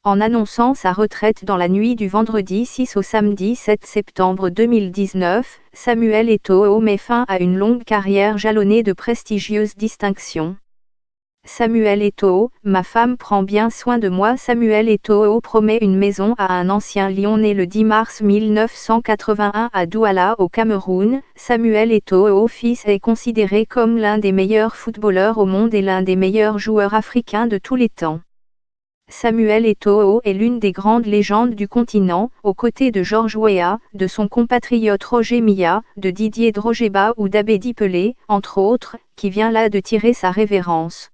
En annonçant sa retraite dans la nuit du vendredi 6 au samedi 7 septembre 2019, Samuel Eto'o met fin à une longue carrière jalonnée de prestigieuses distinctions. Samuel Eto'o, ma femme prend bien soin de moi. Samuel Eto'o promet une maison à un ancien lion né le 10 mars 1981 à Douala au Cameroun. Samuel Eto'o fils est considéré comme l'un des meilleurs footballeurs au monde et l'un des meilleurs joueurs africains de tous les temps. Samuel Eto'o est l'une des grandes légendes du continent, aux côtés de George Weah, de son compatriote Roger Milla, de Didier Drogba ou d'Abedi Pelé, entre autres, qui vient là de tirer sa révérence.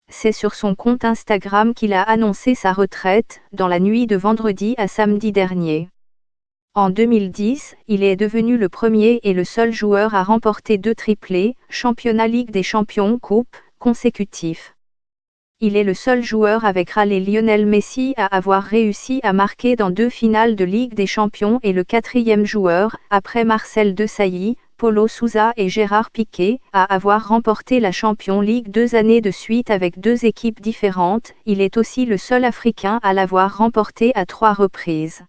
C'est sur son compte Instagram qu'il a annoncé sa retraite, dans la nuit de vendredi à samedi dernier. En 2010, il est devenu le premier et le seul joueur à remporter 2 triplés, championnat Ligue des Champions Coupe, consécutifs. Il est le seul joueur avec Raleigh Lionel Messi à avoir réussi à marquer dans 2 finales de Ligue des Champions et le 4e joueur, après Marcel Desailly, Paulo Sousa et Gérard Piqué, à avoir remporté la Champions League 2 années de suite avec 2 équipes différentes. Il est aussi le seul Africain à l'avoir remporté à 3 reprises.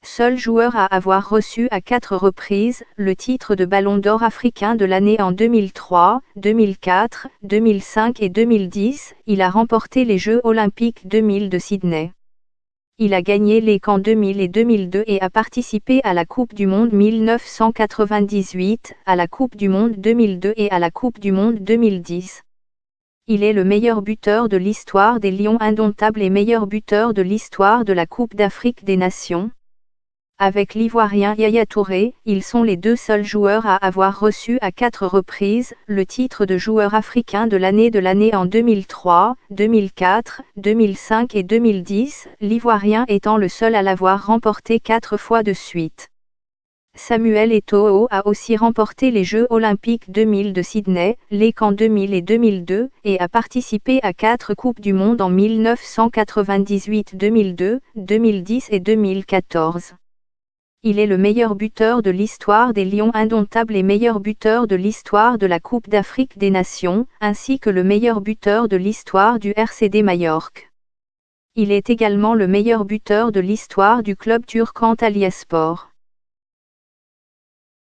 Seul joueur à avoir reçu à 4 reprises le titre de Ballon d'Or africain de l'année en 2003, 2004, 2005 et 2010, il a remporté les Jeux olympiques 2000 de Sydney. Il a gagné les CAN 2000 et 2002 et a participé à la Coupe du Monde 1998, à la Coupe du Monde 2002 et à la Coupe du Monde 2010. Il est le meilleur buteur de l'histoire des Lions indomptables et meilleur buteur de l'histoire de la Coupe d'Afrique des Nations. Avec l'Ivoirien Yaya Touré, ils sont les 2 seuls joueurs à avoir reçu à 4 reprises le titre de joueur africain de l'année en 2003, 2004, 2005 et 2010, l'Ivoirien étant le seul à l'avoir remporté 4 fois de suite. Samuel Eto'o a aussi remporté les Jeux olympiques 2000 de Sydney, les CAN 2000 et 2002, et a participé à 4 Coupes du Monde en 1998, 2002, 2010 et 2014. Il est le meilleur buteur de l'histoire des Lions indomptables et meilleur buteur de l'histoire de la Coupe d'Afrique des Nations, ainsi que le meilleur buteur de l'histoire du RCD Majorque. Il est également le meilleur buteur de l'histoire du club turc Antalyaspor.